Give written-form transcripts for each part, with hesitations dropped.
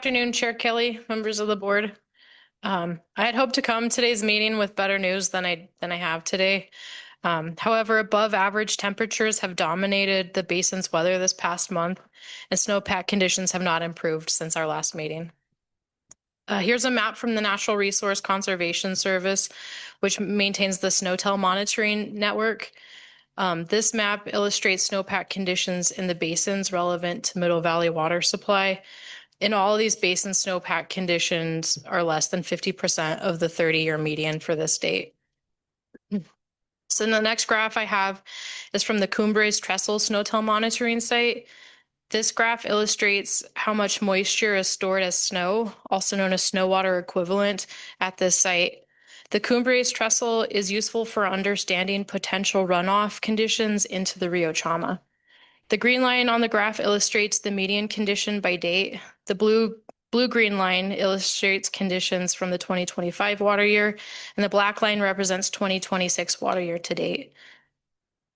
afternoon, Chair Kelly, members of the board. I had hoped to come to today's meeting with better news than I have today. However, above average temperatures have dominated the basin's weather this past month, and snowpack conditions have not improved since our last meeting. Here's a map from the Natural Resource Conservation Service, which maintains the SNOTEL monitoring network. This map illustrates snowpack conditions in the basins relevant to Middle Valley water supply. In all of these basin snowpack conditions are less than 50% of the 30-year median for this state. So the next graph I have is from the Cumbres Trestle SNOTEL monitoring site. This graph illustrates how much moisture is stored as snow, also known as snow water equivalent, at this site. The Cumbres Trestle is useful for understanding potential runoff conditions into the Rio Chama. The green line on the graph illustrates the median condition by date. The blue-green line illustrates conditions from the 2025 water year, and the black line represents 2026 water year to date.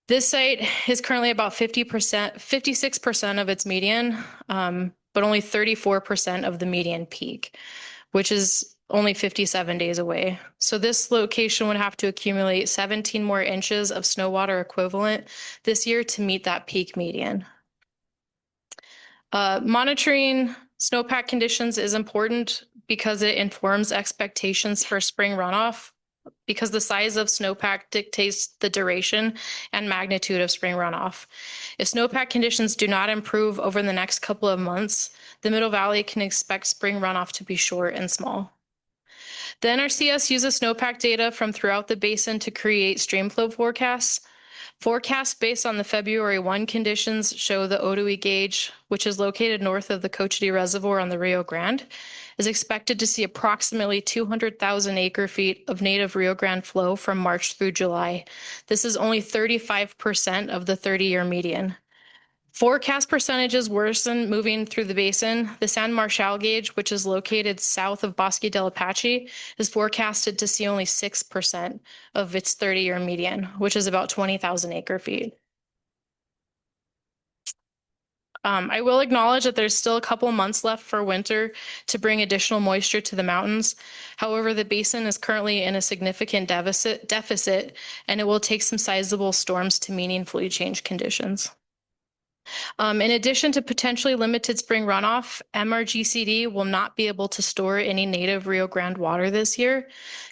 This site is currently about 56% of its median, but only 34% of the median peak, which is only 57 days away. So this location would have to accumulate 17 more inches of snow water equivalent this year to meet that peak median. Monitoring snowpack conditions is important because it informs expectations for spring runoff, because the size of snowpack dictates the duration and magnitude of spring runoff. If snowpack conditions do not improve over the next couple of months, the Middle Valley can expect spring runoff to be short and small. The NRCS uses snowpack data from throughout the basin to create streamflow forecasts. Forecasts based on the February 1 conditions show the Otoe gauge, which is located north of the Cochiti Reservoir on the Rio Grande, is expected to see approximately 200,000 acre-feet of native Rio Grande flow from March through July. This is only 35% of the 30-year median. Forecast percentages worsen moving through the basin. The San Marshal gauge, which is located south of Bosque del Apache, is forecasted to see only 6% of its 30-year median, which is about 20,000 acre-feet. I will acknowledge that there's still a couple months left for winter to bring additional moisture to the mountains. However, the basin is currently in a significant deficit, and it will take some sizable storms to meaningfully change conditions. In addition to potentially limited spring runoff, MRGCD will not be able to store any native Rio Grande water this year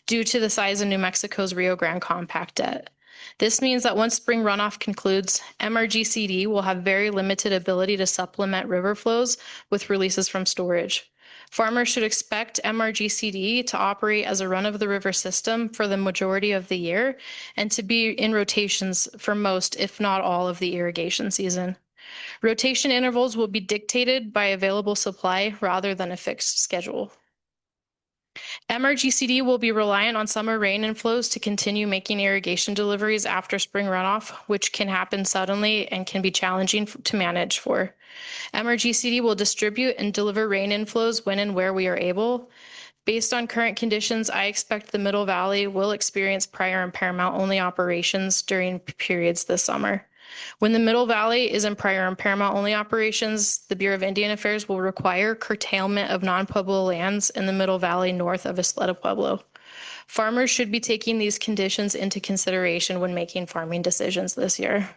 due to the size of New Mexico's Rio Grande compact debt. This means that once spring runoff concludes, MRGCD will have very limited ability to supplement river flows with releases from storage. Farmers should expect MRGCD to operate as a run-of-the-river system for the majority of the year and to be in rotations for most, if not all, of the irrigation season. Rotation intervals will be dictated by available supply rather than a fixed schedule. MRGCD will be reliant on summer rain inflows to continue making irrigation deliveries after spring runoff, which can happen suddenly and can be challenging to manage for. MRGCD will distribute and deliver rain inflows when and where we are able. Based on current conditions, I expect the Middle Valley will experience prior and paramount only operations during periods this summer. When the Middle Valley is in prior and paramount only operations, the Bureau of Indian Affairs will require curtailment of non-Pueblo lands in the Middle Valley north of Isleta Pueblo. Farmers should be taking these conditions into consideration when making farming decisions this year.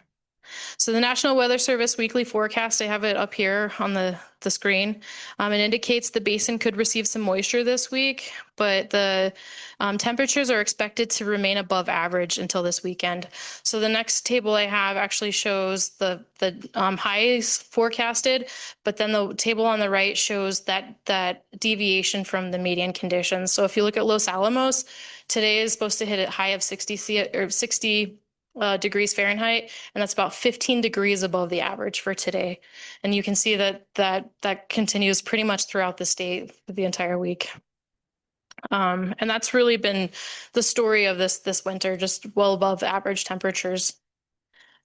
So the National Weather Service weekly forecast, I have it up here on the screen. It indicates the basin could receive some moisture this week, but the temperatures are expected to remain above average until this weekend. So the next table I have actually shows the highs forecasted, but then the table on the right shows that deviation from the median conditions. So if you look at Los Alamos, today is supposed to hit a high of 60 degrees Fahrenheit, and that's about 15 degrees above the average for today. And you can see that continues pretty much throughout the state for the entire week. And that's really been the story of this winter, just well above average temperatures.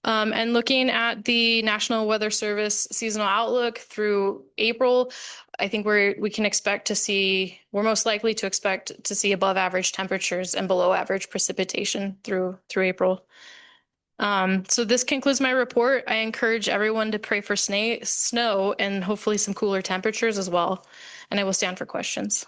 And looking at the National Weather Service seasonal outlook through April, I think we can expect to see, we're most likely to expect to see above average temperatures and below average precipitation through April. So this concludes my report. I encourage everyone to pray for snow and hopefully some cooler temperatures as well. and I will stand for questions.